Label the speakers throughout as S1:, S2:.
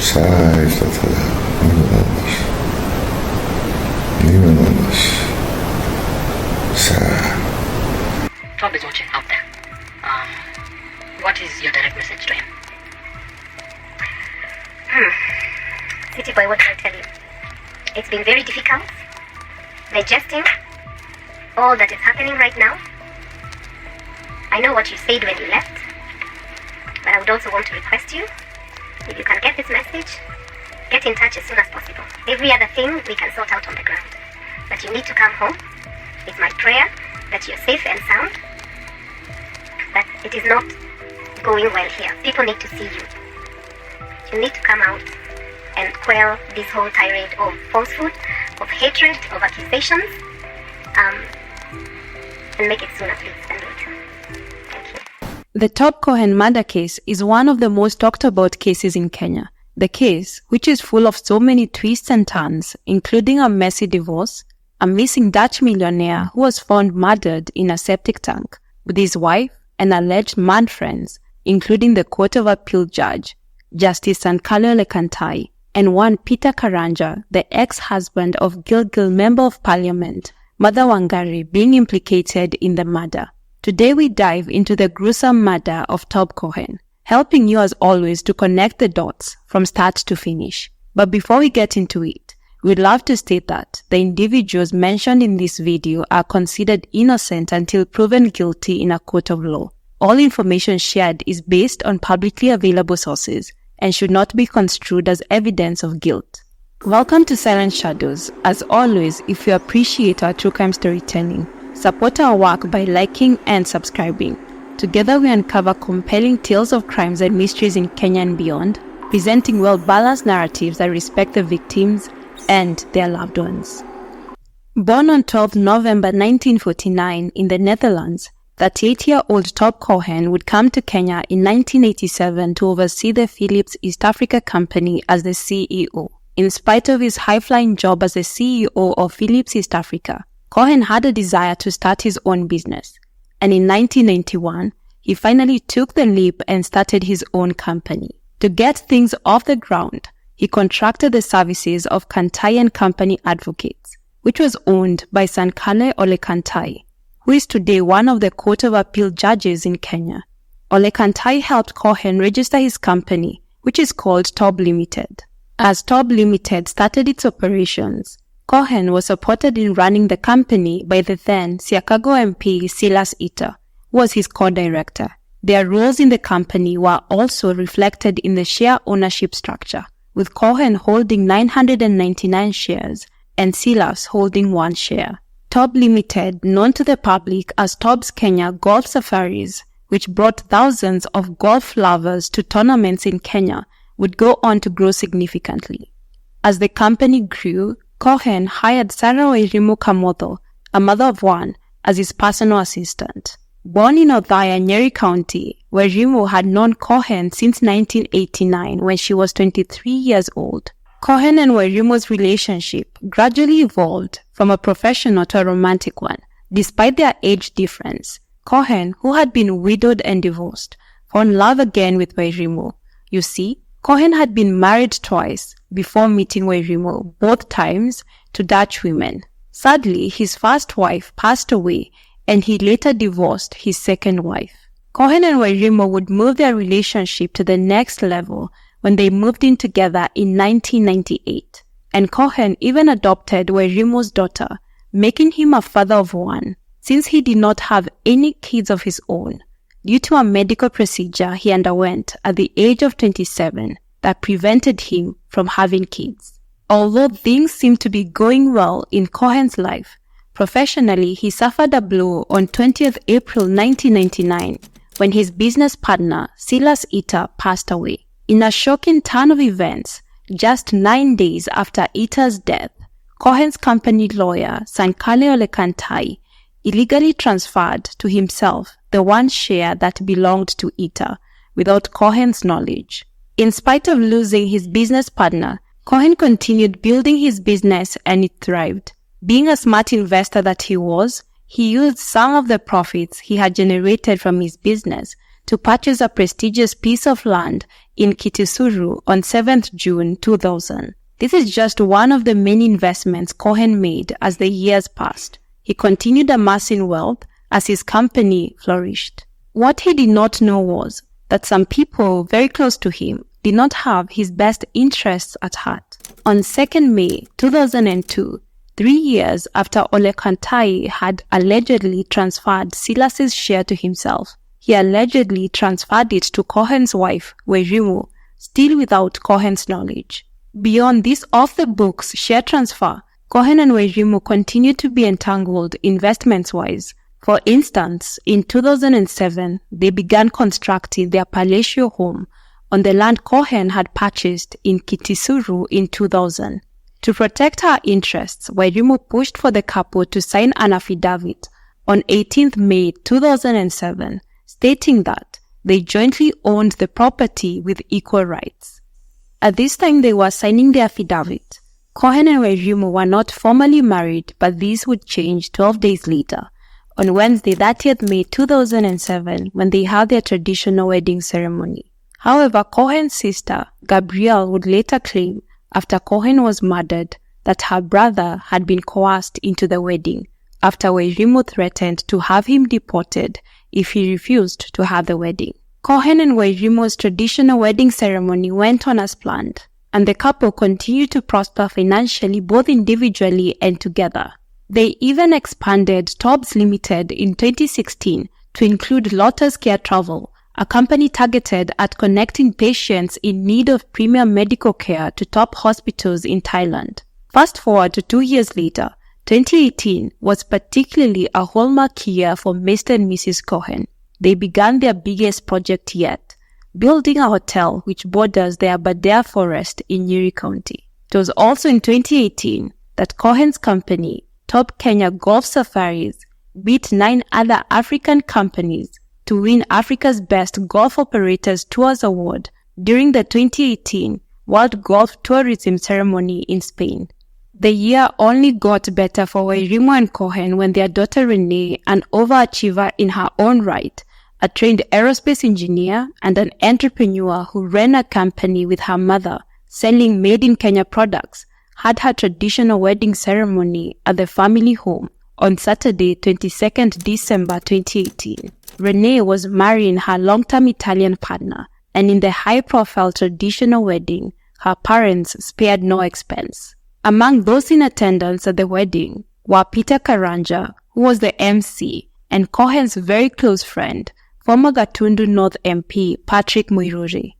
S1: Sağ işte tabii.
S2: Tob is watching out there. What is your direct message to him?
S3: City boy, what can I tell you? It's been very difficult digesting all that is happening right now. I know what you said when you left, but I would also want to request you, if you can get this message, get in touch as soon as possible. Every other thing we can sort out on the ground. But you need to come home. It's my prayer that you're safe and sound. But it is not going well here. People need to see you. You need to come out and quell this whole tirade of falsehood, of hatred, of accusations, and make it sooner, please, than later. Thank you.
S4: The Tob Cohen murder case is one of the most talked about cases in Kenya. The case, which is full of so many twists and turns, including a messy divorce, a missing Dutch millionaire who was found murdered in a septic tank, with his wife and alleged mad friends, including the Court of Appeal judge, Justice Sankalele Kantai, and one Peter Karanja, the ex-husband of Gilgil Member of Parliament, Mother Wangari, being implicated in the murder. Today we dive into the gruesome murder of Tob Cohen, helping you as always to connect the dots from start to finish. But before we get into it, we'd love to state that the individuals mentioned in this video are considered innocent until proven guilty in a court of law. All information shared is based on publicly available sources and should not be construed as evidence of guilt. Welcome to Silent Shadows. As always, if you appreciate our true crime storytelling, support our work by liking and subscribing. Together we uncover compelling tales of crimes and mysteries in Kenya and beyond, presenting well-balanced narratives that respect the victims and their loved ones. Born on 12 November 1949 in the Netherlands, 38-year-old Tob Cohen would come to Kenya in 1987 to oversee the Philips East Africa Company as the CEO. In spite of his high-flying job as the CEO of Philips East Africa, Cohen had a desire to start his own business, and in 1991, he finally took the leap and started his own company. To get things off the ground, he contracted the services of Kantai and Company Advocates, which was owned by Sankale Ole Kantai, who is today one of the Court of Appeal judges in Kenya. Ole Kantai helped Cohen register his company, which is called Tob Limited. As Tob Limited started its operations, Cohen was supported in running the company by the then Siakago MP Silas Ita, who was his co-director. Their roles in the company were also reflected in the share ownership structure, with Cohen holding 999 shares and Silas holding 1 share. Tob Limited, known to the public as Tob's Kenya Golf Safaris, which brought thousands of golf lovers to tournaments in Kenya, would go on to grow significantly. As the company grew, Cohen hired Sarah Wairimu Kamotho, a mother of 1, as his personal assistant. Born in Othaya, Nyeri County, Wairimu had known Cohen since 1989 when she was 23 years old. Cohen and Wairimu's relationship gradually evolved from a professional to a romantic one. Despite their age difference, Cohen, who had been widowed and divorced, found love again with Wairimu. You see, Cohen had been married twice before meeting Wairimu, both times to Dutch women. Sadly, his first wife passed away and he later divorced his second wife. Cohen and Wairimu would move their relationship to the next level when they moved in together in 1998. And Cohen even adopted Wairimu's daughter, making him a father of 1, since he did not have any kids of his own, due to a medical procedure he underwent at the age of 27 that prevented him from having kids. Although things seemed to be going well in Cohen's life, professionally he suffered a blow on 20th April 1999 when his business partner Silas Ita passed away. In a shocking turn of events, just 9 days after Ita's death, Cohen's company lawyer Sankale Ole Kantai illegally transferred to himself the 1 share that belonged to Ita without Cohen's knowledge. In spite of losing his business partner, Cohen continued building his business and it thrived. Being a smart investor that he was, he used some of the profits he had generated from his business to purchase a prestigious piece of land in Kitisuru on 7th June 2000. This is just one of the many investments Cohen made as the years passed. He continued amassing wealth as his company flourished. What he did not know was that some people very close to him did not have his best interests at heart. On 2nd May 2002, 3 years after Ole Kantai had allegedly transferred Silas's share to himself, he allegedly transferred it to Cohen's wife, Wairimu, still without Cohen's knowledge. Beyond this off-the-books share transfer, Cohen and Wairimu continued to be entangled investments-wise. For instance, in 2007, they began constructing their palatial home on the land Cohen had purchased in Kitisuru in 2000. To protect her interests, Wairimu pushed for the couple to sign an affidavit on 18th May 2007, stating that they jointly owned the property with equal rights. At this time they were signing the affidavit, Cohen and Wairimu were not formally married, but this would change 12 days later, on Wednesday 30th May 2007, when they had their traditional wedding ceremony. However, Cohen's sister, Gabrielle, would later claim, after Cohen was murdered, that her brother had been coerced into the wedding, after Wairimu threatened to have him deported if he refused to have the wedding. Cohen and Wairimu's traditional wedding ceremony went on as planned, and the couple continued to prosper financially both individually and together. They even expanded Tob's Limited in 2016 to include Lotus Care Travel, a company targeted at connecting patients in need of premium medical care to top hospitals in Thailand. Fast forward to 2 years later, 2018 was particularly a hallmark year for Mr. and Mrs. Cohen. They began their biggest project yet, building a hotel which borders the Aberdare Forest in Nyeri County. It was also in 2018 that Cohen's company, Tob Kenya Golf Safaris, beat 9 other African companies to win Africa's Best Golf Operators Tours Award during the 2018 World Golf Tourism Ceremony in Spain. The year only got better for Wairimu and Cohen when their daughter Renee, an overachiever in her own right, a trained aerospace engineer and an entrepreneur who ran a company with her mother selling made-in-Kenya products, had her traditional wedding ceremony at the family home on Saturday, 22nd December 2018. Renee was marrying her long-term Italian partner, and in the high-profile traditional wedding, her parents spared no expense. Among those in attendance at the wedding were Peter Karanja, who was the MC, and Cohen's very close friend, former Gatundu North MP Patrick Muiruri.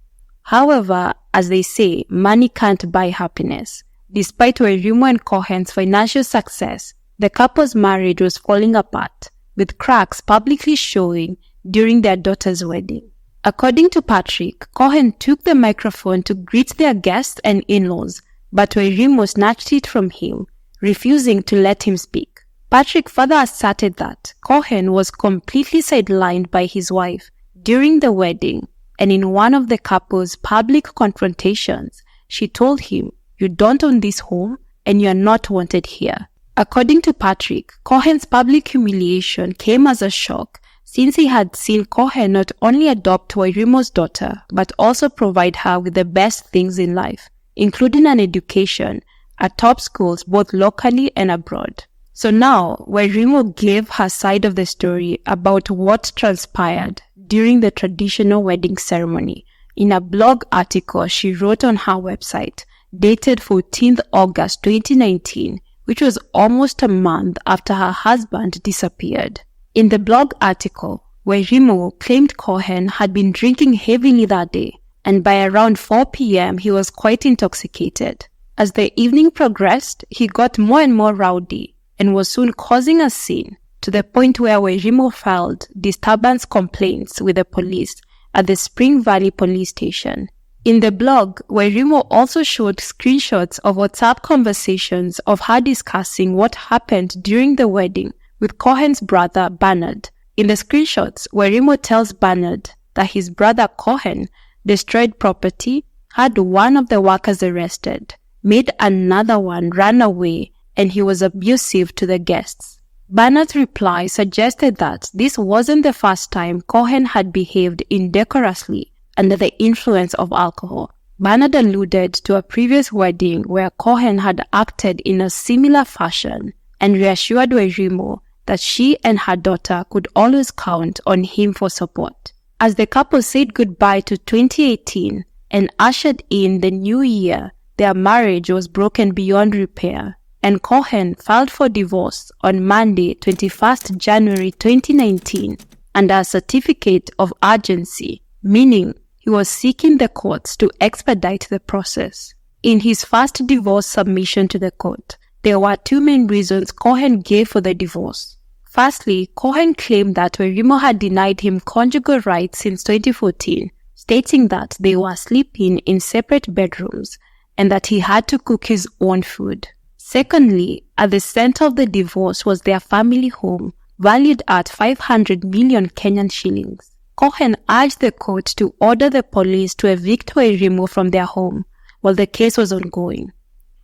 S4: However, as they say, money can't buy happiness. Despite Wairimu and Cohen's financial success, the couple's marriage was falling apart, with cracks publicly showing during their daughter's wedding. According to Patrick, Cohen took the microphone to greet their guests and in-laws, but Wairimu snatched it from him, refusing to let him speak. Patrick further asserted that Cohen was completely sidelined by his wife during the wedding, and in one of the couple's public confrontations, she told him, "You don't own this home, and you are not wanted here." According to Patrick, Cohen's public humiliation came as a shock, since he had seen Cohen not only adopt Wairimu's daughter, but also provide her with the best things in life, including an education at top schools both locally and abroad. So now, Wairimu gave her side of the story about what transpired during the traditional wedding ceremony in a blog article she wrote on her website, dated 14th August 2019, which was almost a month after her husband disappeared. In the blog article, Wairimu claimed Cohen had been drinking heavily that day, and by around 4 p.m. he was quite intoxicated. As the evening progressed, he got more and more rowdy and was soon causing a scene, to the point where Wairimu filed disturbance complaints with the police at the Spring Valley police station. In the blog, Wairimu also showed screenshots of WhatsApp conversations of her discussing what happened during the wedding with Cohen's brother Bernard. In the screenshots, Wairimu tells Bernard that his brother Cohen destroyed property, had one of the workers arrested, made another one run away, and he was abusive to the guests. Bernard's reply suggested that this wasn't the first time Cohen had behaved indecorously under the influence of alcohol. Bernard alluded to a previous wedding where Cohen had acted in a similar fashion and reassured Wairimu that she and her daughter could always count on him for support. As the couple said goodbye to 2018 and ushered in the new year, their marriage was broken beyond repair, and Cohen filed for divorce on Monday, 21st January 2019, under a certificate of urgency, meaning he was seeking the courts to expedite the process. In his first divorce submission to the court, there were two main reasons Cohen gave for the divorce. Firstly, Cohen claimed that Wairimu had denied him conjugal rights since 2014, stating that they were sleeping in separate bedrooms and that he had to cook his own food. Secondly, at the center of the divorce was their family home, valued at 500 million Kenyan shillings. Cohen urged the court to order the police to evict Wairimu from their home while the case was ongoing.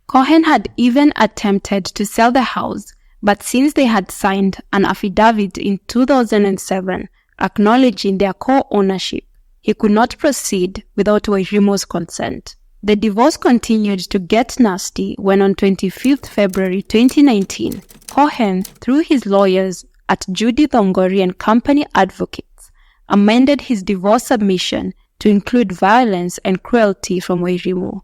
S4: Cohen had even attempted to sell the house, but since they had signed an affidavit in 2007 acknowledging their co-ownership, he could not proceed without Wairimu's consent. The divorce continued to get nasty when on 25th February 2019, Cohen, through his lawyers at Judy Thongori and Company Advocates, amended his divorce submission to include violence and cruelty from Wairimu.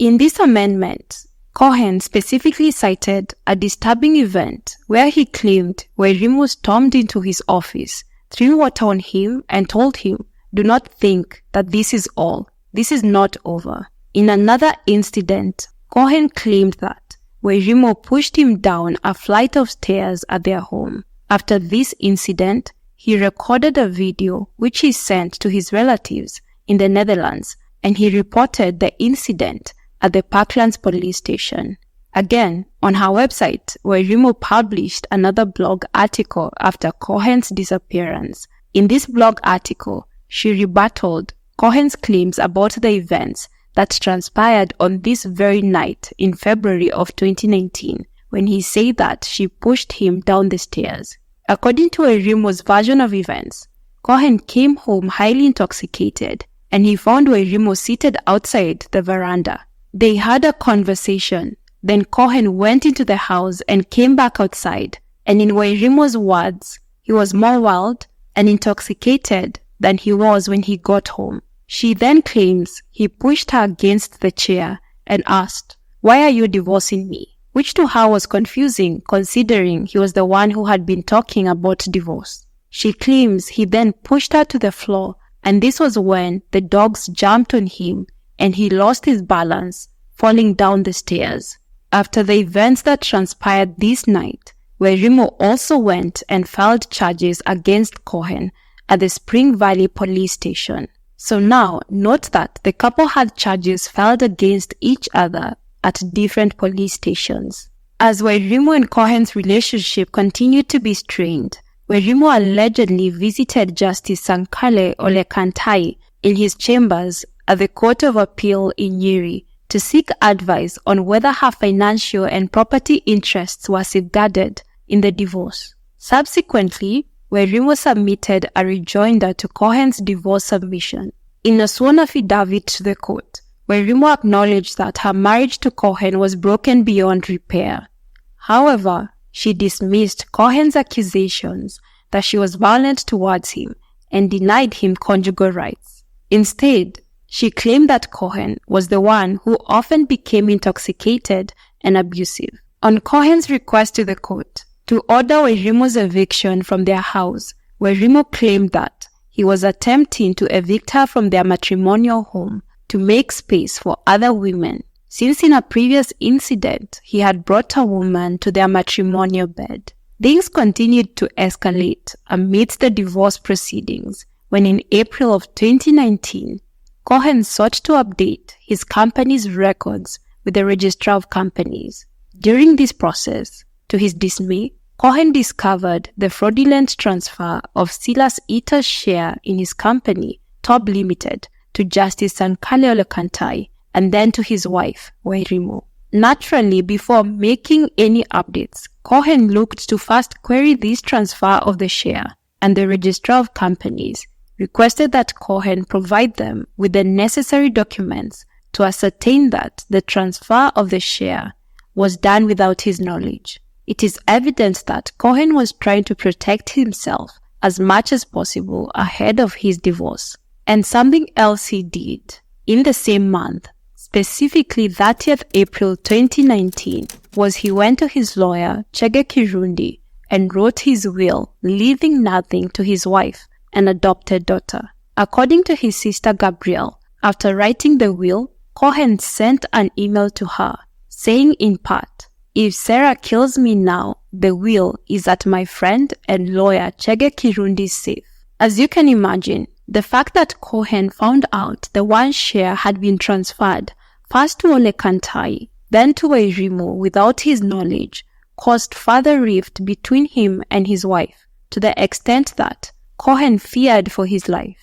S4: In this amendment, Cohen specifically cited a disturbing event where he claimed Wairimu stormed into his office, threw water on him and told him, "Do not think that this is all. This is not over." In another incident, Cohen claimed that Wairimu pushed him down a flight of stairs at their home. After this incident, he recorded a video which he sent to his relatives in the Netherlands, and he reported the incident at the Parklands police station. Again, on her website, Wairimu published another blog article after Cohen's disappearance. In this blog article, she rebutted Cohen's claims about the events that transpired on this very night in February of 2019, when he said that she pushed him down the stairs. According to Wairimu's version of events, Cohen came home highly intoxicated, and he found Wairimu seated outside the veranda. They had a conversation. Then Cohen went into the house and came back outside, and in Wairimu's words, he was more wild and intoxicated than he was when he got home. She then claims he pushed her against the chair and asked, "Why are you divorcing me?" which to her was confusing considering he was the one who had been talking about divorce. She claims he then pushed her to the floor, and this was when the dogs jumped on him and he lost his balance, falling down the stairs. After the events that transpired this night, Wairimu also went and filed charges against Cohen at the Spring Valley police station. So now, note that the couple had charges filed against each other at different police stations. As Wairimu and Cohen's relationship continued to be strained, Wairimu allegedly visited Justice Sankale Ole Kantai in his chambers at the Court of Appeal in Nyeri to seek advice on whether her financial and property interests were safeguarded in the divorce. Subsequently, Wairimu submitted a rejoinder to Cohen's divorce submission. In a sworn affidavit to the court, Wairimu acknowledged that her marriage to Cohen was broken beyond repair. However, she dismissed Cohen's accusations that she was violent towards him and denied him conjugal rights. Instead, she claimed that Cohen was the one who often became intoxicated and abusive. On Cohen's request to the court to order Wairimu's eviction from their house, Wairimu claimed that he was attempting to evict her from their matrimonial home to make space for other women, since in a previous incident he had brought a woman to their matrimonial bed. Things continued to escalate amidst the divorce proceedings when in April of 2019, Cohen sought to update his company's records with the Registrar of Companies. During this process, to his dismay, Cohen discovered the fraudulent transfer of Silas Ita's share in his company, Tob Limited, to Justice Sankale Kantai and then to his wife, Wairimu. Naturally, before making any updates, Cohen looked to first query this transfer of the share, and the Registrar of Companies requested that Cohen provide them with the necessary documents to ascertain that the transfer of the share was done without his knowledge. It is evident that Cohen was trying to protect himself as much as possible ahead of his divorce. And something else he did in the same month, specifically 30th April 2019, was he went to his lawyer, Chege Kirundi, and wrote his will, leaving nothing to his wife and adopted daughter. According to his sister Gabrielle, after writing the will, Cohen sent an email to her, saying in part, "If Sarah kills me now, the will is at my friend and lawyer Chege Kirundi's safe." As you can imagine, the fact that Cohen found out the one share had been transferred first to Ole Kantai, then to Wairimu without his knowledge, caused further rift between him and his wife, to the extent that Cohen feared for his life.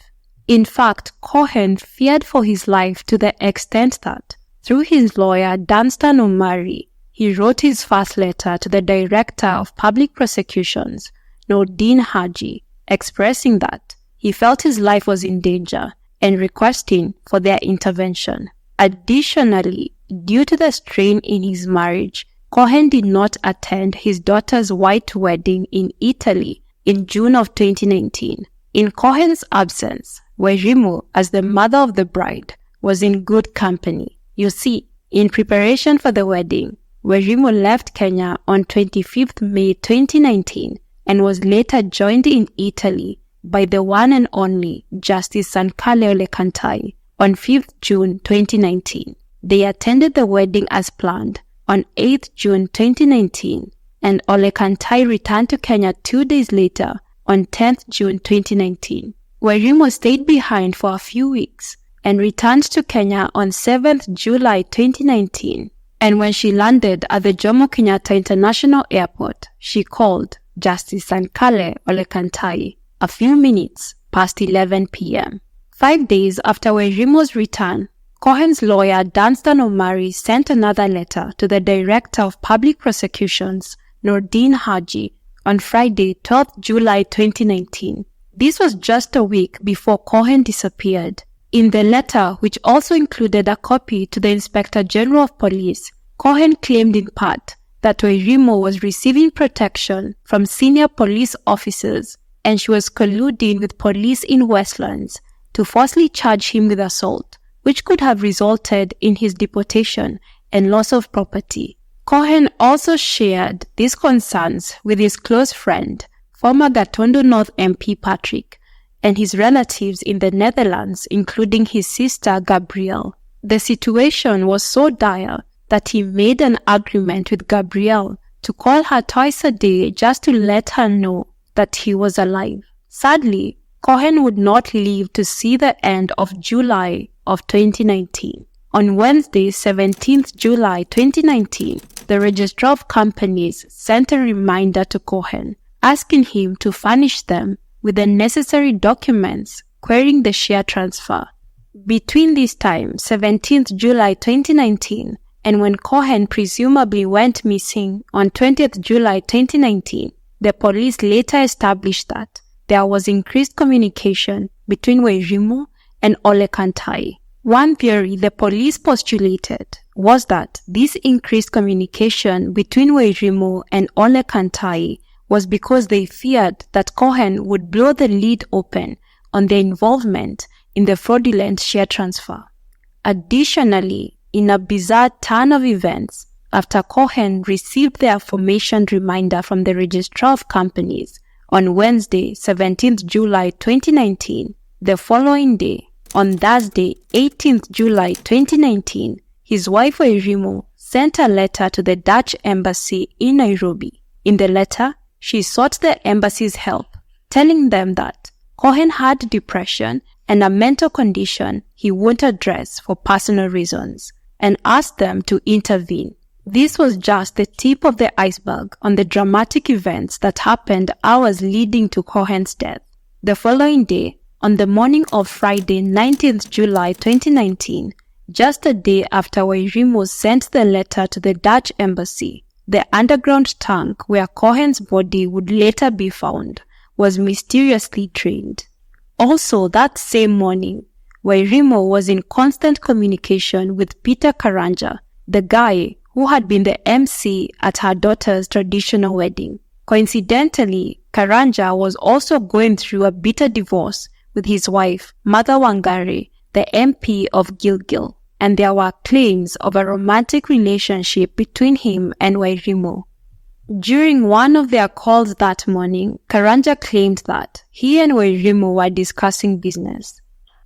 S4: In fact, Cohen feared for his life to the extent that, through his lawyer Danstan Omari, he wrote his first letter to the Director of Public Prosecutions, Nordin Haji, expressing that he felt his life was in danger and requesting for their intervention. Additionally, due to the strain in his marriage, Cohen did not attend his daughter's white wedding in Italy in June of 2019. In Cohen's absence, Wairimu, as the mother of the bride, was in good company. You see, in preparation for the wedding, Wairimu left Kenya on 25th May 2019 and was later joined in Italy by the one and only Justice Sankale Ole Kantai on 5th June 2019. They attended the wedding as planned on 8th June 2019, and Ole Kantai returned to Kenya 2 days later on 10th June 2019. Wairimu stayed behind for a few weeks and returned to Kenya on 7th July 2019. And when she landed at the Jomo Kenyatta International Airport, she called Justice Sankale Ole Kantai a few minutes past 11 p.m. 5 days after Wairimu's return, Cohen's lawyer Danstan Omari sent another letter to the Director of Public Prosecutions, Nordin Haji, on Friday, 12th July 2019. This was just a week before Cohen disappeared. In the letter, which also included a copy to the Inspector General of Police, Cohen claimed in part that Wairimu was receiving protection from senior police officers and she was colluding with police in Westlands to falsely charge him with assault, which could have resulted in his deportation and loss of property. Cohen also shared these concerns with his close friend, former Gatondo North MP Patrick, and his relatives in the Netherlands, including his sister Gabrielle. The situation was so dire that he made an agreement with Gabrielle to call her twice a day just to let her know that he was alive. Sadly, Cohen would not live to see the end of July of 2019. On Wednesday, 17th July 2019, the Registrar of Companies sent a reminder to Cohen, asking him to furnish them with the necessary documents querying the share transfer. Between this time, 17th July 2019, and when Cohen presumably went missing on 20th July 2019, the police later established that there was increased communication between Wairimu and Ole Kantai. One theory the police postulated was that this increased communication between Wairimu and Ole Kantai was because they feared that Cohen would blow the lid open on their involvement in the fraudulent share transfer. Additionally, in a bizarre turn of events, after Cohen received the aforementioned reminder from the Registrar of Companies on Wednesday, 17th July 2019, the following day, on Thursday, 18th July 2019, his wife Wairimu sent a letter to the Dutch embassy in Nairobi. In the letter, she sought the embassy's help, telling them that Cohen had depression and a mental condition he won't address for personal reasons, and asked them to intervene. This was just the tip of the iceberg on the dramatic events that happened hours leading to Cohen's death. The following day, on the morning of Friday, 19th July 2019, just a day after Wairimu sent the letter to the Dutch embassy, the underground tank where Cohen's body would later be found was mysteriously drained. Also, that same morning, Wairimu was in constant communication with Peter Karanja, the guy who had been the MC at her daughter's traditional wedding. Coincidentally, Karanja was also going through a bitter divorce with his wife, Mother Wangari, the MP of Gilgil, and there were claims of a romantic relationship between him and Wairimu. During one of their calls that morning, Karanja claimed that he and Wairimu were discussing business.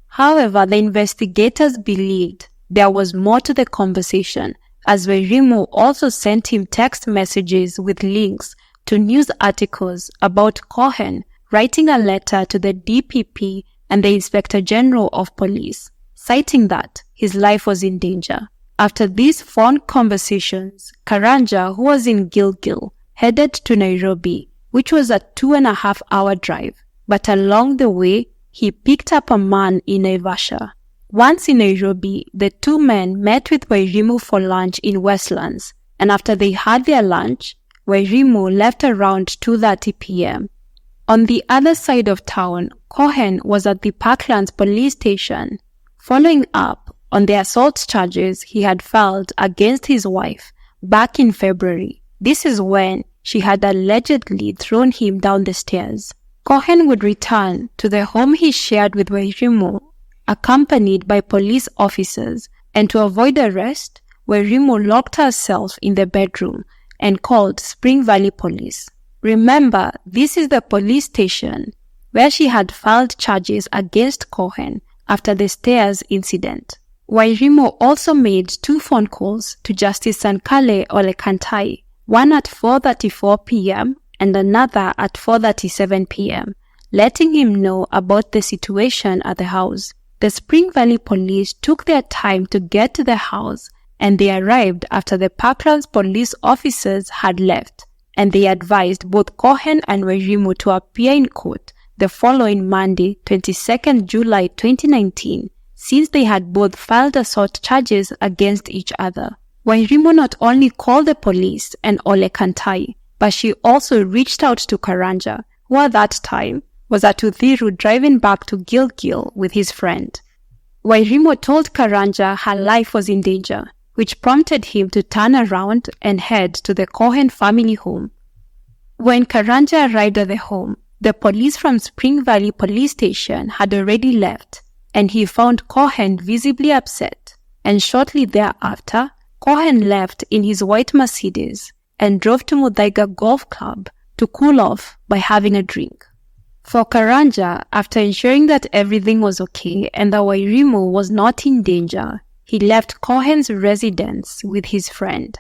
S4: However, the investigators believed there was more to the conversation, as Wairimu also sent him text messages with links to news articles about Cohen writing a letter to the DPP and the Inspector General of Police, citing that his life was in danger. After these phone conversations, Karanja, who was in Gilgil, headed to Nairobi, which was a 2.5-hour drive, but along the way, he picked up a man in Naivasha. Once in Nairobi, the two men met with Wairimu for lunch in Westlands, and after they had their lunch, Wairimu left around 2:30 p.m. On the other side of town, Cohen was at the Parklands police station, following up on the assault charges he had filed against his wife back in February. This is when she had allegedly thrown him down the stairs. Cohen would return to the home he shared with Wairimu, accompanied by police officers, and to avoid arrest, Wairimu locked herself in the bedroom and called Spring Valley Police. Remember, this is the police station where she had filed charges against Cohen after the stairs incident. Wairimu also made 2 phone calls to Justice Sankale Ole Kantai, one at 4:34 p.m. and another at 4:37 p.m., letting him know about the situation at the house. The Spring Valley Police took their time to get to the house, and they arrived after the Parklands police officers had left, and they advised both Cohen and Wairimu to appear in court the following Monday, 22nd July 2019, since they had both filed assault charges against each other. Wairimu not only called the police and Ole Kantai, but she also reached out to Karanja, who at that time was at Uthiru driving back to Gilgil with his friend. Wairimu told Karanja her life was in danger, which prompted him to turn around and head to the Cohen family home. When Karanja arrived at the home, the police from Spring Valley Police Station had already left, and he found Cohen visibly upset, and shortly thereafter, Cohen left in his white Mercedes and drove to Muthaiga Golf Club to cool off by having a drink. For Karanja, after ensuring that everything was okay and that Wairimu was not in danger, he left Cohen's residence with his friend.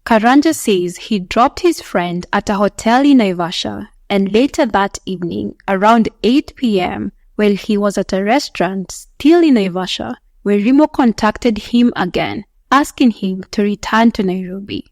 S4: Karanja says he dropped his friend at a hotel in Naivasha, and later that evening, around 8 p.m., while he was at a restaurant still in Naivasha, Wairimu contacted him again, asking him to return to Nairobi.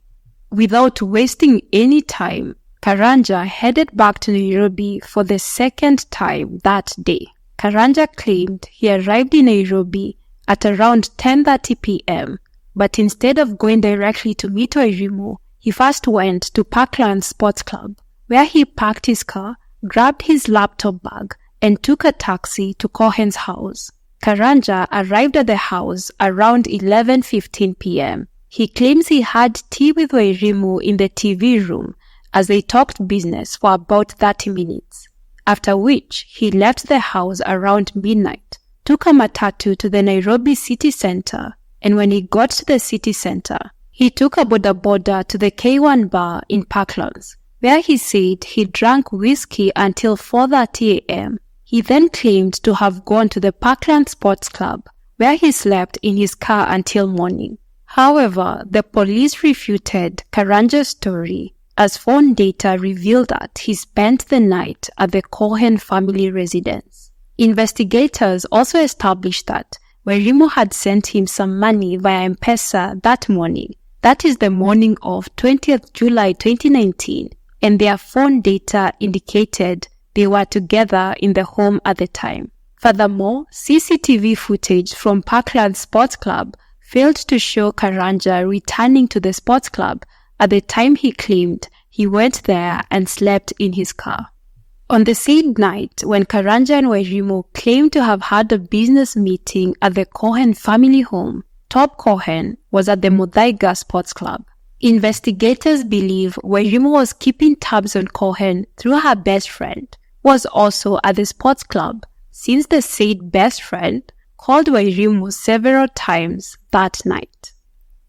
S4: Without wasting any time, Karanja headed back to Nairobi for the second time that day. Karanja claimed he arrived in Nairobi at around 10:30 p.m., but instead of going directly to meet Wairimu, he first went to Parklands Sports Club, where he parked his car, grabbed his laptop bag, and took a taxi to Cohen's house. Karanja arrived at the house around 11:15 p.m. He claims he had tea with Wairimu in the TV room as they talked business for about 30 minutes, after which he left the house around midnight, took a matatu to the Nairobi city center, and when he got to the city center, he took a boda boda to the K1 bar in Parklands, where he said he drank whiskey until 4:30 a.m. He then claimed to have gone to the Parkland Sports Club, where he slept in his car until morning. However, the police refuted Karanja's story, as phone data revealed that he spent the night at the Cohen family residence. Investigators also established that Wairimu had sent him some money via M-Pesa that morning, that is the morning of 20th July 2019, and their phone data indicated they were together in the home at the time. Furthermore, CCTV footage from Parkland Sports Club failed to show Karanja returning to the sports club at the time he claimed he went there and slept in his car. On the same night when Karanja and Wairimu claimed to have had a business meeting at the Cohen family home, Tob Cohen was at the Muthaiga Sports Club. Investigators believe Wairimu was keeping tabs on Cohen through her best friend, who was also at the sports club, since the said best friend called Wairimu several times that night.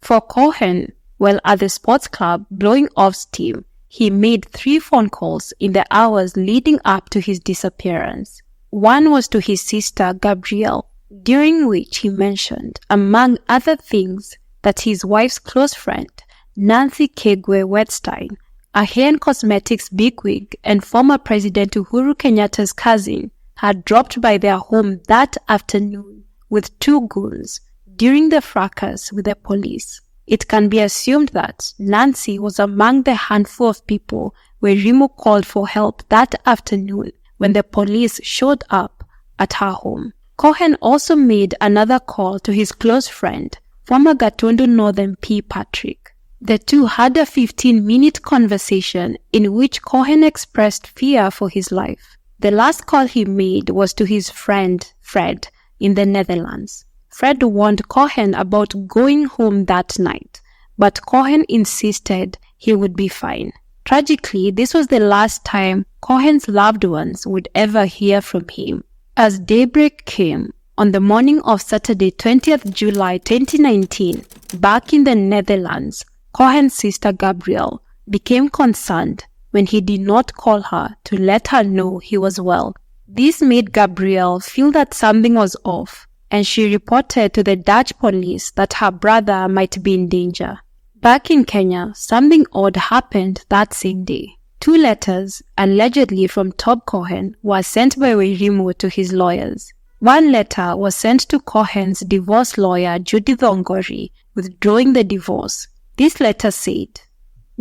S4: For Cohen, while at the sports club blowing off steam, he made 3 phone calls in the hours leading up to his disappearance. One was to his sister Gabrielle, during which he mentioned, among other things, that his wife's close friend, Nancy Kegwe Wetstein, a hair and cosmetics bigwig and former President Uhuru Kenyatta's cousin, had dropped by their home that afternoon with 2 goons during the fracas with the police. It can be assumed that Nancy was among the handful of people Wairimu called for help that afternoon when the police showed up at her home. Cohen also made another call to his close friend, former Gatundu Northern P. Patrick. The two had a 15-minute conversation in which Cohen expressed fear for his life. The last call he made was to his friend, Fred, in the Netherlands. Fred warned Cohen about going home that night, but Cohen insisted he would be fine. Tragically, this was the last time Cohen's loved ones would ever hear from him. As daybreak came, on the morning of Saturday 20th July 2019, back in the Netherlands, Cohen's sister Gabrielle became concerned when he did not call her to let her know he was well. This made Gabrielle feel that something was off, and she reported to the Dutch police that her brother might be in danger. Back in Kenya, something odd happened that same day. 2 letters, allegedly from Tob Cohen, were sent by Wairimu to his lawyers. One letter was sent to Cohen's divorce lawyer Judy Thongori, withdrawing the divorce. This letter said,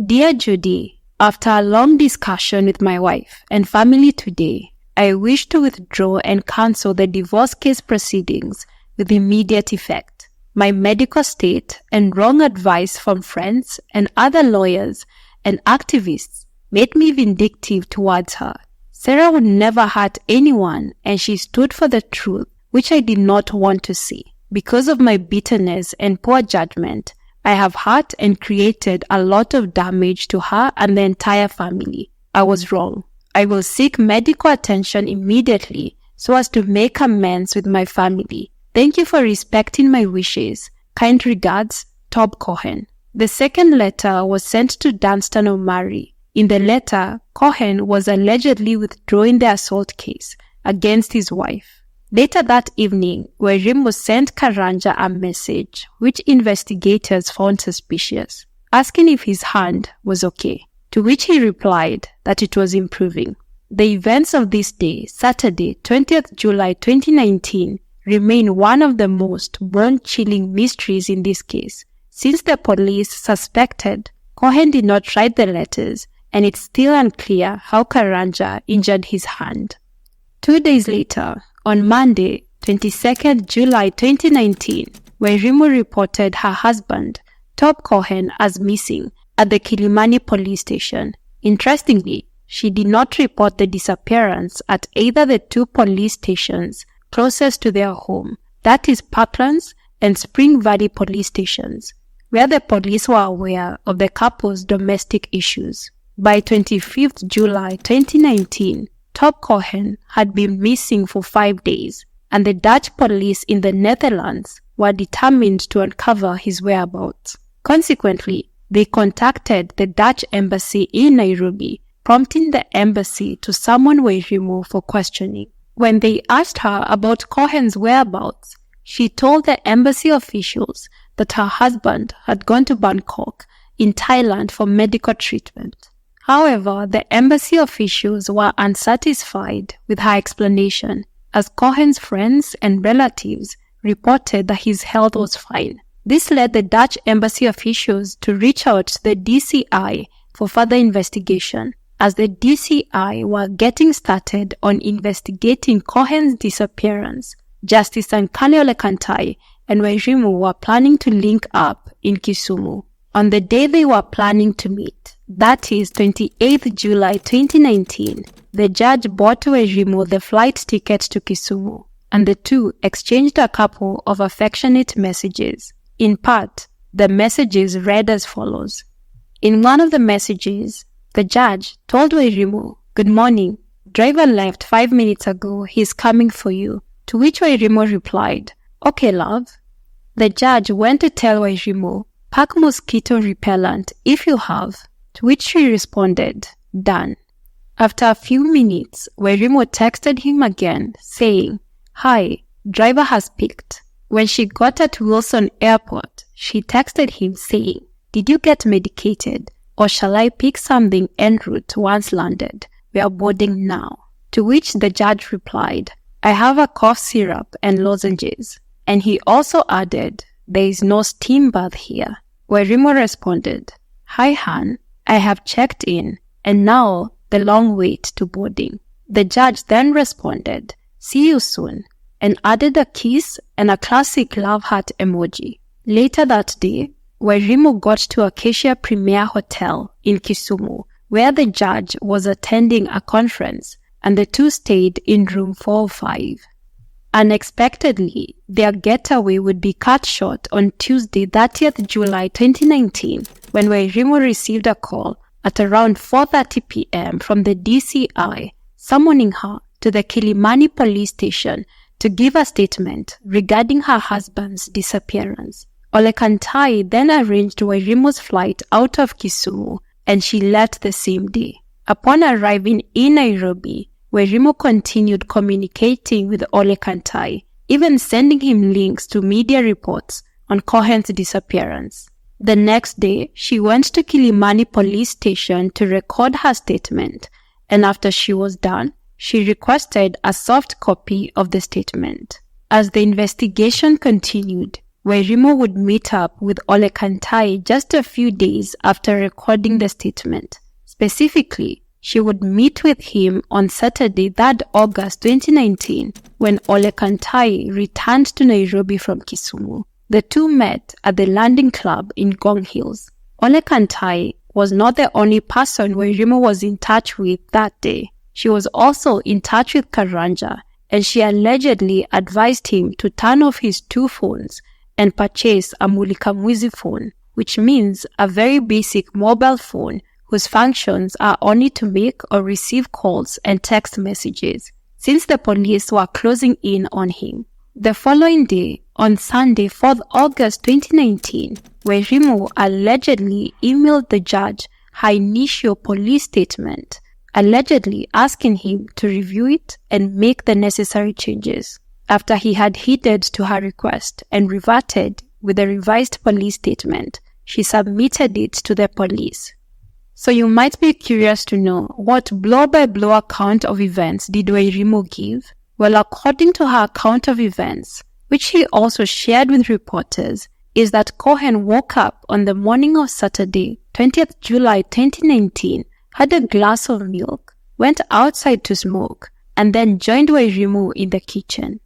S4: "Dear Judy, after a long discussion with my wife and family today, I wish to withdraw and cancel the divorce case proceedings with immediate effect. My medical state and wrong advice from friends and other lawyers and activists made me vindictive towards her. Sarah would never hurt anyone, and she stood for the truth, which I did not want to see. Because of my bitterness and poor judgment, I have hurt and created a lot of damage to her and the entire family. I was wrong. I will seek medical attention immediately so as to make amends with my family. Thank you for respecting my wishes. Kind regards, Tob Cohen." The second letter was sent to Dunstan Omari. In the letter, Cohen was allegedly withdrawing the assault case against his wife. Later that evening, Wairimu sent Karanja a message which investigators found suspicious, asking if his hand was okay, to which he replied that it was improving. The events of this day, Saturday, 20th July 2019, remain one of the most bone-chilling mysteries in this case, since the police suspected Cohen did not write the letters, and it's still unclear how Karanja injured his hand. 2 days later, on Monday, 22nd July 2019, Wairimu reported her husband, Tob Cohen, as missing at the Kilimani police station. Interestingly, she did not report the disappearance at either the 2 police stations closest to their home, that is Parklands and Spring Valley police stations, where the police were aware of the couple's domestic issues. By 25th July 2019, Tob Cohen had been missing for 5 days, and the Dutch police in the Netherlands were determined to uncover his whereabouts. Consequently, they contacted the Dutch embassy in Nairobi, prompting the embassy to summon Wairimu for questioning. When they asked her about Cohen's whereabouts, she told the embassy officials that her husband had gone to Bangkok in Thailand for medical treatment. However, the embassy officials were unsatisfied with her explanation, as Cohen's friends and relatives reported that his health was fine. This led the Dutch embassy officials to reach out to the DCI for further investigation, as the DCI were getting started on investigating Cohen's disappearance. Justice Nkane Kantai and Wairimu were planning to link up in Kisumu. On the day they were planning to meet, that is 28th July 2019, the judge bought Wairimu the flight ticket to Kisumu, and the two exchanged a couple of affectionate messages. In part, the messages read as follows. In one of the messages, the judge told Wairimu, "Good morning. Driver left 5 minutes ago. He's coming for you." To which Wairimu replied, "Okay, love." The judge went to tell Wairimu, "Pack mosquito repellent if you have." To which she responded, "Done." After a few minutes, Wairimu texted him again, saying, "Hi, driver has picked." When she got at Wilson Airport, she texted him saying, "Did you get medicated? Or shall I pick something en route once landed? We are boarding now." To which the judge replied, "I have a cough syrup and lozenges." And he also added, "There is no steam bath here." Wairimu responded, "Hi, Han, I have checked in, and now the long wait to boarding." The judge then responded, "See you soon," and added a kiss and a classic love heart emoji. Later that day, Wairimu got to Acacia Premier Hotel in Kisumu, where the judge was attending a conference, and the two stayed in room 405. Unexpectedly, their getaway would be cut short on Tuesday, 30th July 2019, when Wairimu received a call at around 4:30 p.m. from the DCI, summoning her to the Kilimani police station to give a statement regarding her husband's disappearance. Ole Kantai then arranged Wairimu's flight out of Kisumu, and she left the same day. Upon arriving in Nairobi, Wairimu continued communicating with Ole Kantai, even sending him links to media reports on Cohen's disappearance. The next day, she went to Kilimani police station to record her statement, and after she was done, she requested a soft copy of the statement. As the investigation continued, Wairimu would meet up with Ole Kantai just a few days after recording the statement. Specifically, she would meet with him on Saturday, 3rd August 2019, when Ole Kantai returned to Nairobi from Kisumu. The two met at the Landing Club in Gong Hills. Ole Kantai was not the only person Wairimu was in touch with that day. She was also in touch with Karanja, and she allegedly advised him to turn off his two phones and purchase a Mulikamwizi phone, which means a very basic mobile phone whose functions are only to make or receive calls and text messages, since the police were closing in on him. The following day, on Sunday, 4th August 2019, Wairimu allegedly emailed the judge her initial police statement, allegedly asking him to review it and make the necessary changes. After he had heeded to her request and reverted with a revised police statement, she submitted it to the police. So you might be curious to know, what blow-by-blow account of events did Wairimu give? Well, according to her account of events, which she also shared with reporters, is that Cohen woke up on the morning of Saturday, 20th July 2019, had a glass of milk, went outside to smoke, and then joined Wairimu in the kitchen.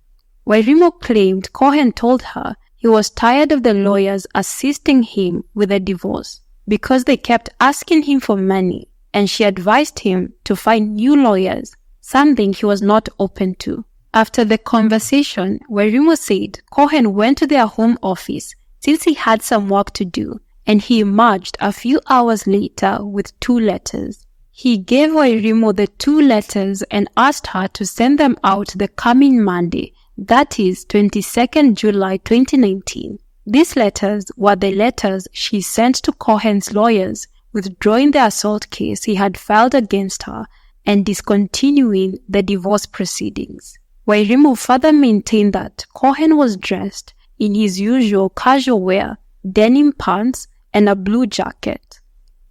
S4: Wairimu claimed Cohen told her he was tired of the lawyers assisting him with the divorce because they kept asking him for money, and she advised him to find new lawyers, something he was not open to. After the conversation, Wairimu said Cohen went to their home office since he had some work to do, and he emerged a few hours later with 2 letters. He gave Wairimu the 2 letters and asked her to send them out the coming Monday, that is 22nd July 2019. These letters were the letters she sent to Cohen's lawyers, withdrawing the assault case he had filed against her and discontinuing the divorce proceedings. Wairimu further maintained that Cohen was dressed in his usual casual wear, denim pants, and a blue jacket,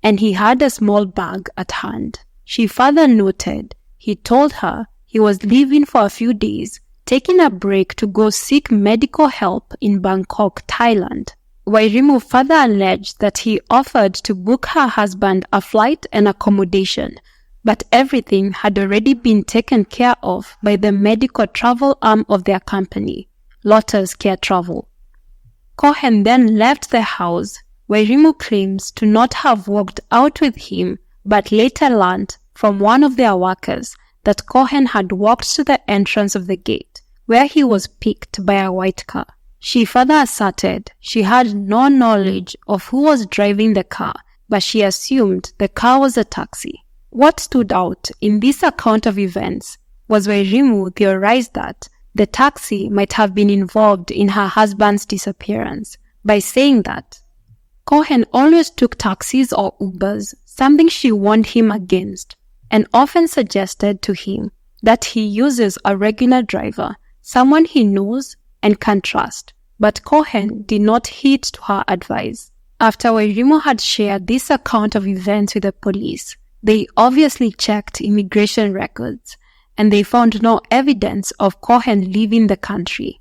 S4: and he had a small bag at hand. She further noted he told her he was leaving for a few days, taking a break to go seek medical help in Bangkok, Thailand. Wairimu further alleged that he offered to book her husband a flight and accommodation, but everything had already been taken care of by the medical travel arm of their company, Lotus Care Travel. Cohen then left the house. Wairimu claims to not have walked out with him, but later learned from one of their workers that Cohen had walked to the entrance of the gate, where he was picked by a white car. She further asserted she had no knowledge of who was driving the car, but she assumed the car was a taxi. What stood out in this account of events was where Rimu theorized that the taxi might have been involved in her husband's disappearance by saying that Cohen always took taxis or Ubers, something she warned him against, and often suggested to him that he uses a regular driver, someone he knows and can trust. But Cohen did not heed to her advice. After Wairimu had shared this account of events with the police, they obviously checked immigration records, and they found no evidence of Cohen leaving the country.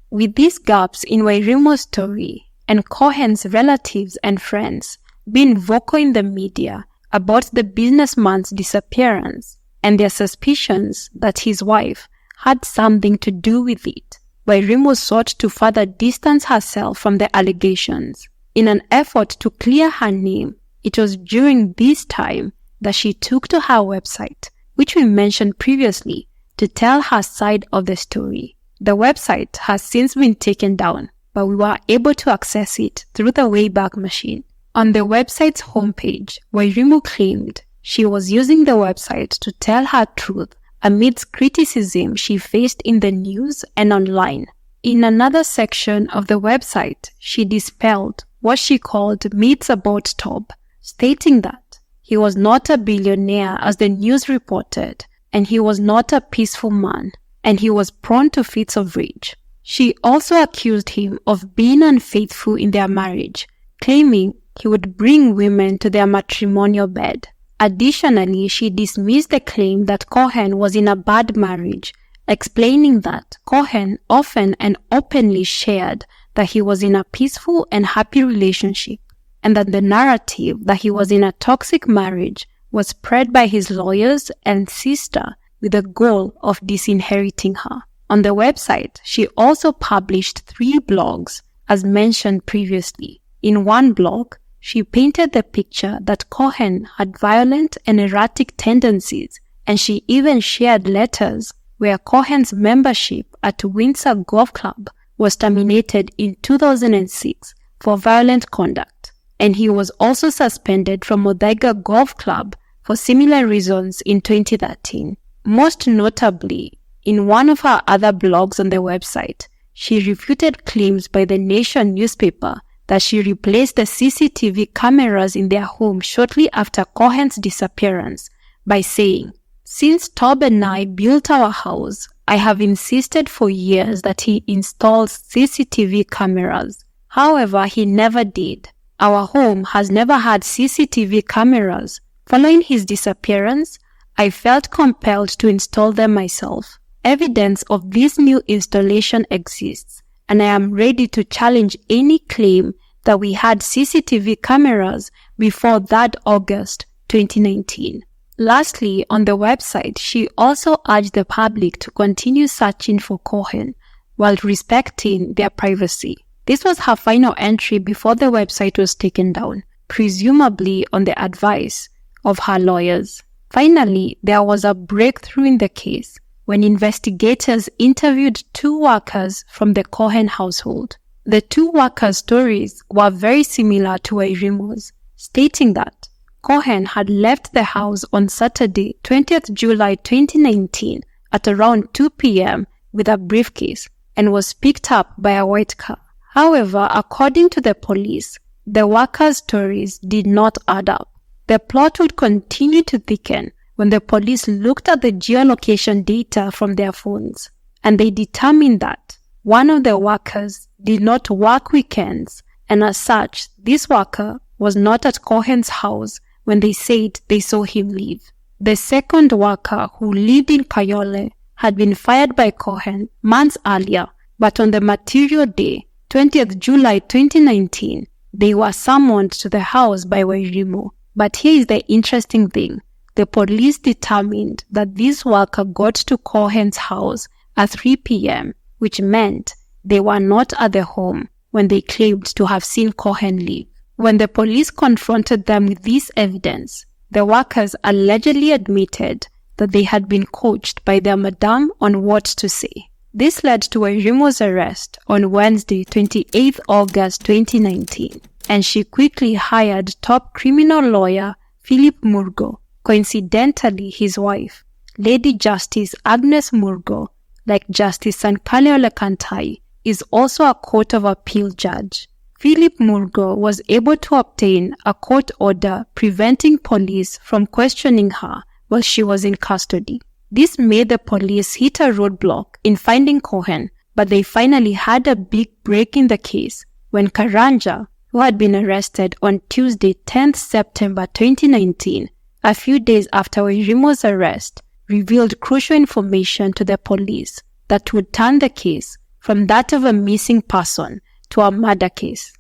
S4: With these gaps in Wairimu's story, and Cohen's relatives and friends being vocal in the media about the businessman's disappearance and their suspicions that his wife had something to do with it, Wairimu sought to further distance herself from the allegations. In an effort to clear her name, it was during this time that she took to her website, which we mentioned previously, to tell her side of the story. The website has since been taken down, but we were able to access it through the Wayback Machine. On the website's homepage, Wairimu claimed she was using the website to tell her truth amidst criticism she faced in the news and online. In another section of the website, she dispelled what she called myths about Tob, stating that he was not a billionaire as the news reported, and he was not a peaceful man, and he was prone to fits of rage. She also accused him of being unfaithful in their marriage, claiming he would bring women to their matrimonial bed. Additionally, she dismissed the claim that Cohen was in a bad marriage, explaining that Cohen often and openly shared that he was in a peaceful and happy relationship, and that the narrative that he was in a toxic marriage was spread by his lawyers and sister with the goal of disinheriting her. On the website, she also published 3 blogs, as mentioned previously. In one blog, she painted the picture that Cohen had violent and erratic tendencies, and she even shared letters where Cohen's membership at Windsor Golf Club was terminated in 2006 for violent conduct, and he was also suspended from Odaiga Golf Club for similar reasons in 2013. Most notably, in one of her other blogs on the website, she refuted claims by the Nation newspaper that she replaced the CCTV cameras in their home shortly after Cohen's disappearance by saying, "Since Tob and I built our house, I have insisted for years that he installs CCTV cameras. However, he never did. Our home has never had CCTV cameras. Following his disappearance, I felt compelled to install them myself. Evidence of this new installation exists, and I am ready to challenge any claim that we had CCTV cameras before that August 2019. Lastly, on the website, she also urged the public to continue searching for Cohen while respecting their privacy. This was her final entry before the website was taken down, presumably on the advice of her lawyers. Finally, there was a breakthrough in the case when investigators interviewed 2 workers from the Cohen household. The 2 workers' stories were very similar to Wairimu's, stating that Cohen had left the house on Saturday, 20th July 2019 at around 2 p.m. with a briefcase and was picked up by a white car. However, according to the police, the workers' stories did not add up. The plot would continue to thicken when the police looked at the geolocation data from their phones, and they determined that one of the workers did not work weekends, and as such, this worker was not at Cohen's house when they said they saw him leave. The second worker, who lived in Kayole, had been fired by Cohen months earlier, but on the material day, 20th July 2019, they were summoned to the house by Wairimu. But here is the interesting thing. The police determined that this worker got to Cohen's house at 3 p.m., which meant they were not at the home when they claimed to have seen Cohen leave. When the police confronted them with this evidence, the workers allegedly admitted that they had been coached by their madam on what to say. This led to Wairimu's arrest on Wednesday, 28 August 2019, and she quickly hired top criminal lawyer Philip Murgo, coincidentally his wife, Lady Justice Agnes Murgo, like Justice Sankaleola Kantai, is also a Court of Appeal judge. Philip Murgo was able to obtain a court order preventing police from questioning her while she was in custody. This made the police hit a roadblock in finding Cohen, but they finally had a big break in the case when Karanja, who had been arrested on Tuesday, 10th September 2019, a few days after Wairimu's arrest, revealed crucial information to the police that would turn the case from that of a missing person to a murder case.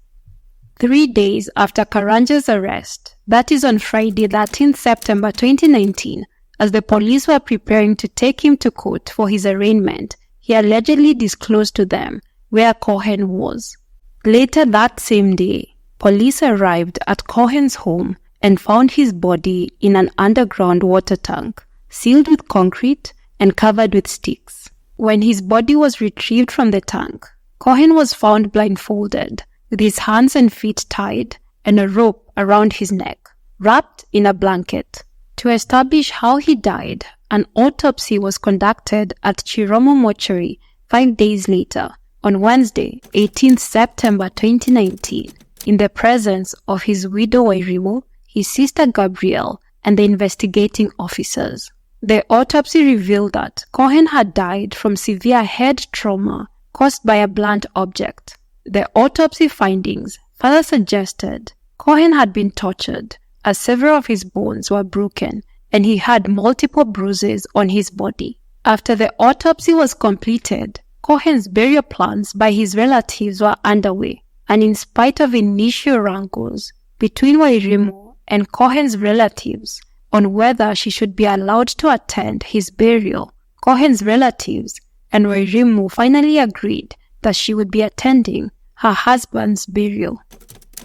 S4: 3 days after Karanja's arrest, that is on Friday 13 September 2019, as the police were preparing to take him to court for his arraignment, he allegedly disclosed to them where Cohen was. Later that same day, police arrived at Cohen's home and found his body in an underground water tank, sealed with concrete and covered with sticks. When his body was retrieved from the tank, Cohen was found blindfolded, with his hands and feet tied and a rope around his neck, wrapped in a blanket. To establish how he died, an autopsy was conducted at Chiromo Mortuary 5 days later, on Wednesday, 18th September 2019, in the presence of his widow Wairimu, his sister Gabrielle, and the investigating officers. The autopsy revealed that Cohen had died from severe head trauma caused by a blunt object. The autopsy findings further suggested Cohen had been tortured, as several of his bones were broken and he had multiple bruises on his body. After the autopsy was completed, Cohen's burial plans by his relatives were underway, and in spite of initial wrangles between Wairimu and Cohen's relatives on whether she should be allowed to attend his burial, Cohen's relatives and Wairimu finally agreed that she would be attending her husband's burial.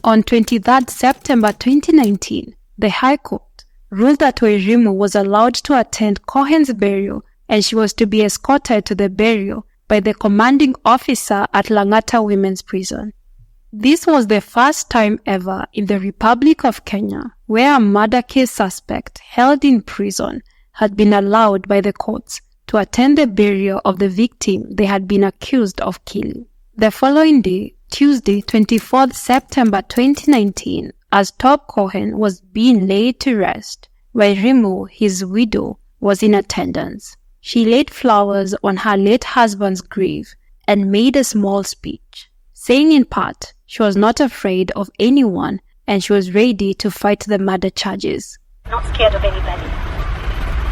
S4: On 23rd September 2019, the High Court ruled that Wairimu was allowed to attend Cohen's burial and she was to be escorted to the burial by the commanding officer at Langata Women's Prison. This was the first time ever in the Republic of Kenya where a murder case suspect held in prison had been allowed by the courts to attend the burial of the victim they had been accused of killing. The following day, Tuesday, 24th September 2019, as Tob Cohen was being laid to rest, Wairimu, his widow, was in attendance. She laid flowers on her late husband's grave and made a small speech, saying in part she was not afraid of anyone and she was ready to fight the murder charges.
S3: Not scared of anybody.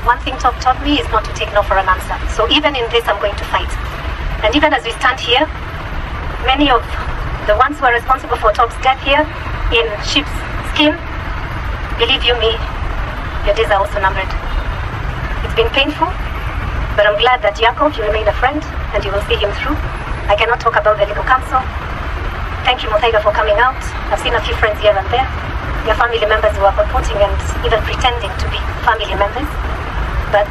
S3: One thing Tob taught me is not to take no for an answer. So even in this, I'm going to fight. And even as we stand here, many of the ones who are responsible for Tob's death here in sheep's skin, believe you me, your days are also numbered. It's been painful, but I'm glad that Jacob, you remain a friend and you will see him through. I cannot talk about the legal counsel. Thank you, Muthaiga, for coming out. I've seen a few friends here and there. Your family members who are purporting and even pretending to be family members. But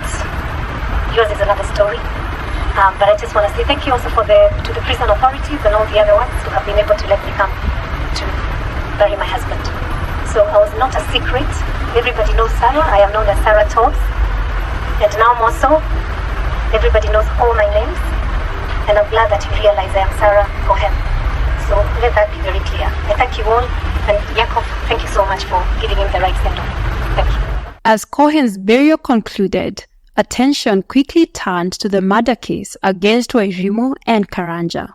S3: yours is another story. But I just want to say thank you also to the prison authorities and all the other ones who have been able to let me come to bury my husband. So I was not a secret. Everybody knows Sarah. I am known as Sarah Tob. And now more so, everybody knows all my names. And I'm glad that you realize I am Sarah Cohen. So let that be very clear. I thank you all. And Jacob, thank you so much for giving him the right send-off. Thank you.
S4: As Cohen's burial concluded, attention quickly turned to the murder case against Wairimu and Karanja.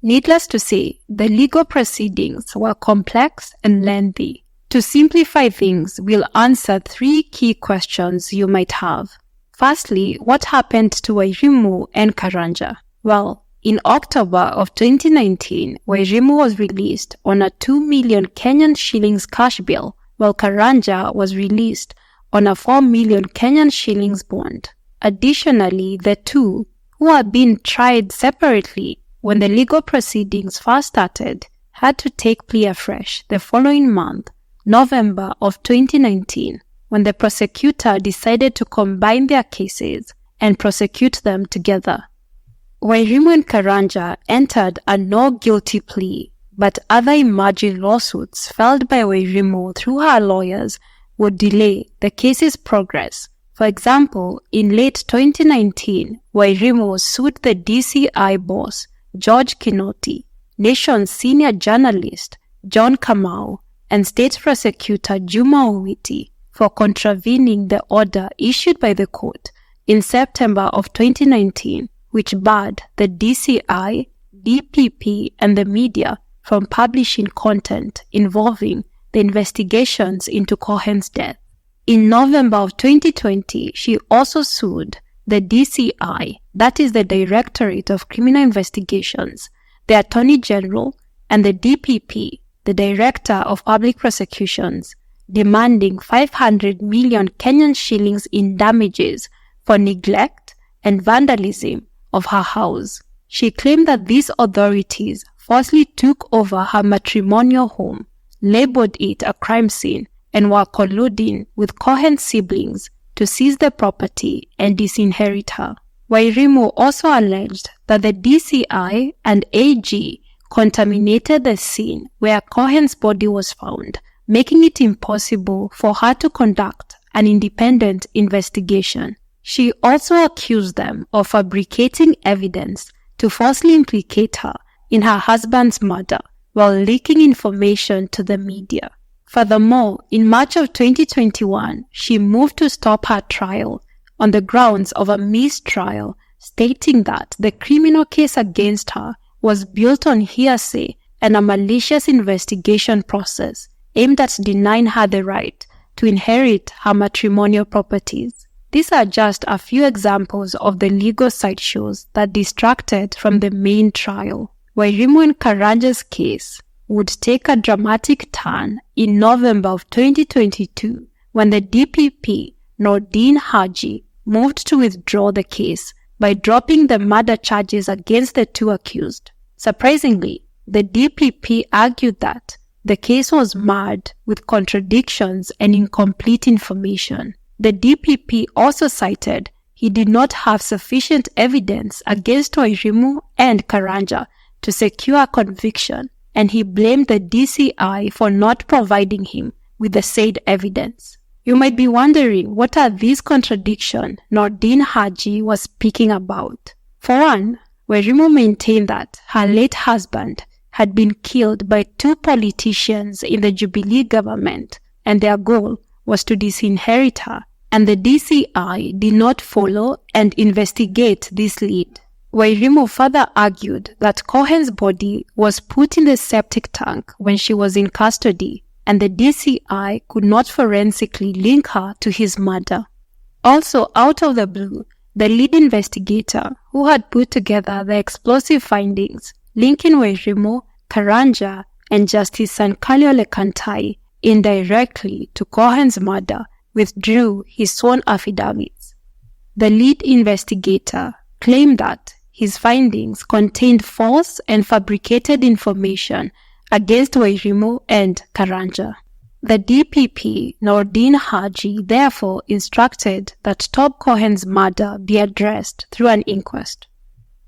S4: Needless to say, the legal proceedings were complex and lengthy. To simplify things, we'll answer 3 key questions you might have. Firstly, what happened to Wairimu and Karanja? Well, in October of 2019, Wairimu was released on a 2 million Kenyan shillings cash bail, while Karanja was released on a 4 million Kenyan shillings bond. Additionally, the two, who are being tried separately when the legal proceedings first started, had to take plea afresh the following month, November of 2019, when the prosecutor decided to combine their cases and prosecute them together. Wairimu and Karanja entered a no guilty plea, but other emerging lawsuits filed by Wairimu through her lawyers would delay the case's progress. For example, in late 2019, Wairimu sued the DCI boss, George Kinoti, Nation's senior journalist, John Kamau, and state prosecutor Juma Owiti for contravening the order issued by the court in September of 2019, which barred the DCI, DPP, and the media from publishing content involving the investigations into Cohen's death. In November of 2020, she also sued the DCI, that is the Directorate of Criminal Investigations, the Attorney General, and the DPP, the Director of Public Prosecutions, demanding 500 million Kenyan shillings in damages for neglect and vandalism of her house. She claimed that these authorities falsely took over her matrimonial home, labeled it a crime scene, and were colluding with Cohen's siblings to seize the property and disinherit her. Wairimu also alleged that the DCI and AG contaminated the scene where Cohen's body was found, making it impossible for her to conduct an independent investigation. She also accused them of fabricating evidence to falsely implicate her in her husband's murder while leaking information to the media. Furthermore, in March of 2021, she moved to stop her trial on the grounds of a mistrial, stating that the criminal case against her was built on hearsay and a malicious investigation process aimed at denying her the right to inherit her matrimonial properties. These are just a few examples of the legal sideshows that distracted from the main trial. Wairimu and Karanja's case would take a dramatic turn in November of 2022 when the DPP, Nordin Haji, moved to withdraw the case by dropping the murder charges against the two accused. Surprisingly, the DPP argued that the case was marred with contradictions and incomplete information. The DPP also cited he did not have sufficient evidence against Wairimu and Karanja to secure a conviction, and he blamed the DCI for not providing him with the said evidence. You might be wondering, what are these contradictions Nordin Haji was speaking about? For one, Wairimu maintained that her late husband had been killed by two politicians in the Jubilee government, and their goal was to disinherit her, and the DCI did not follow and investigate this lead. Wairimu further argued that Cohen's body was put in the septic tank when she was in custody, and the DCI could not forensically link her to his murder. Also, out of the blue, the lead investigator, who had put together the explosive findings linking Wairimu, Karanja, and Justice Sankaliole Kantai indirectly to Cohen's murder, withdrew his sworn affidavits. The lead investigator claimed that his findings contained false and fabricated information against Wairimu and Karanja. The DPP, Nordin Haji, therefore instructed that Tob Cohen's murder be addressed through an inquest.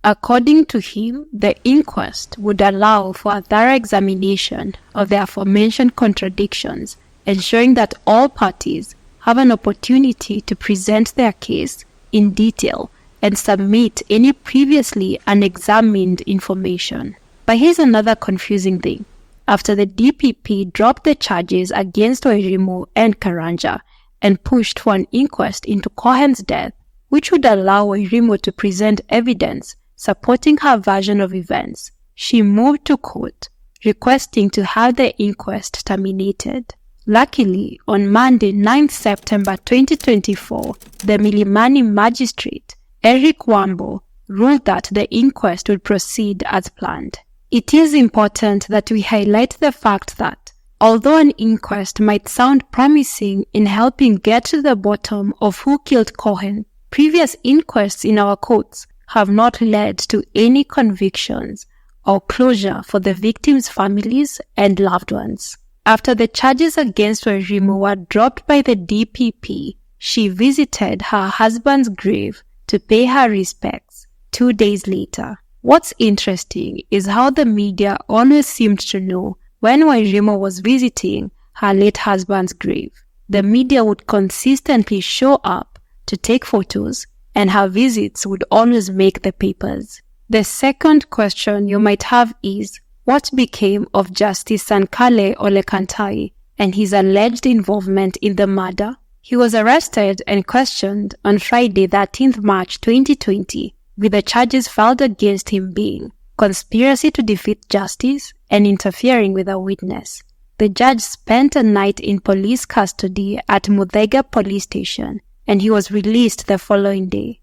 S4: According to him, the inquest would allow for a thorough examination of the aforementioned contradictions, ensuring that all parties have an opportunity to present their case in detail and submit any previously unexamined information. But here's another confusing thing. After the DPP dropped the charges against Wairimu and Karanja and pushed for an inquest into Cohen's death, which would allow Wairimu to present evidence supporting her version of events, she moved to court, requesting to have the inquest terminated. Luckily, on Monday, 9 September 2024, the Milimani magistrate, Eric Wambo, ruled that the inquest would proceed as planned. It is important that we highlight the fact that, although an inquest might sound promising in helping get to the bottom of who killed Cohen, previous inquests in our courts have not led to any convictions or closure for the victims' families and loved ones. after the charges against Wairimu were dropped by the DPP, she visited her husband's grave to pay her respects 2 days later. What's interesting is how the media always seemed to know when Wairimu was visiting her late husband's grave. The media would consistently show up to take photos, and her visits would always make the papers. The second question you might have is, what became of Justice Sankale Ole Kantai and his alleged involvement in the murder? He was arrested and questioned on Friday, 13th March 2020, with the charges filed against him being conspiracy to defeat justice and interfering with a witness. The judge spent a night in police custody at Muthaiga police station, and he was released the following day.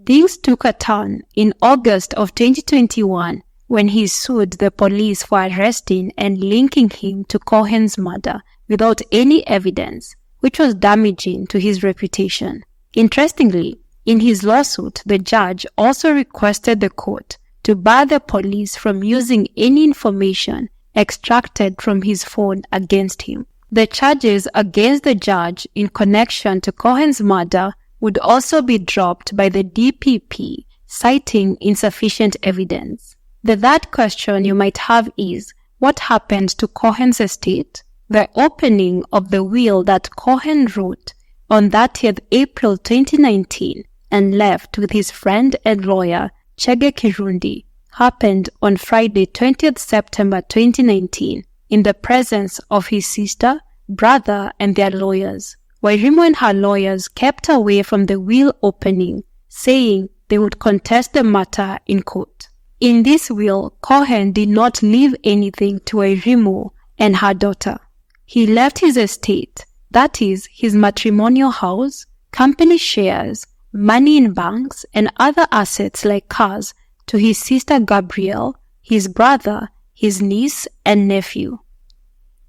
S4: Things took a turn in August of 2021 when he sued the police for arresting and linking him to Cohen's murder without any evidence, which was damaging to his reputation. Interestingly, in his lawsuit, the judge also requested the court to bar the police from using any information extracted from his phone against him. The charges against the judge in connection to Cohen's murder would also be dropped by the DPP, citing insufficient evidence. The third question you might have is, what happened to Cohen's estate? The opening of the will that Cohen wrote on 30th April 2019 and left with his friend and lawyer Chege Kirundi happened on Friday 20th September 2019 in the presence of his sister, brother, and their lawyers. Wairimu and her lawyers kept away from the will opening, saying they would contest the matter in court. In this will, Cohen did not leave anything to Wairimu and her daughter. He left his estate, that is, his matrimonial house, company shares, money in banks, and other assets like cars to his sister Gabrielle, his brother, his niece, and nephew.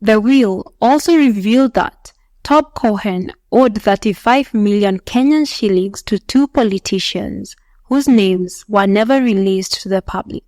S4: The will also revealed that Tob Cohen owed 35 million Kenyan shillings to 2 politicians whose names were never released to the public.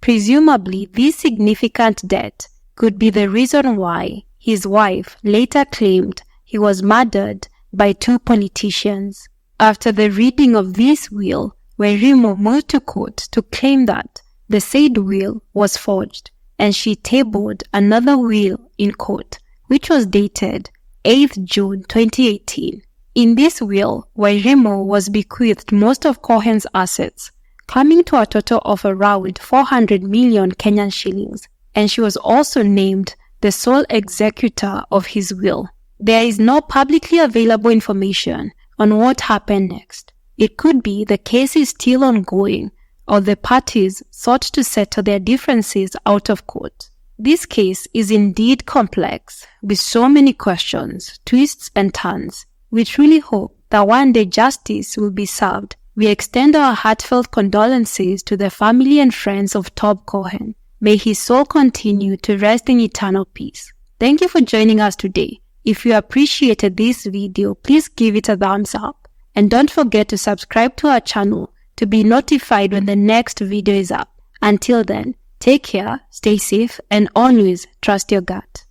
S4: Presumably, this significant debt could be the reason why his wife later claimed he was murdered by 2 politicians. After the reading of this will, Wairimu moved to court to claim that the said will was forged, and she tabled another will in court, which was dated 8th June 2018. In this will, Wairimu was bequeathed most of Cohen's assets, coming to a total of around 400 million Kenyan shillings, and she was also named the sole executor of his will. There is no publicly available information on what happened next. It could be the case is still ongoing, or the parties sought to settle their differences out of court. This case is indeed complex, with so many questions, twists and turns. We truly hope that one day justice will be served. We extend our heartfelt condolences to the family and friends of Tob Cohen. May his soul continue to rest in eternal peace. Thank you for joining us today. If you appreciated this video, please give it a thumbs up. And don't forget to subscribe to our channel to be notified when the next video is up. Until then, take care, stay safe, and always trust your gut.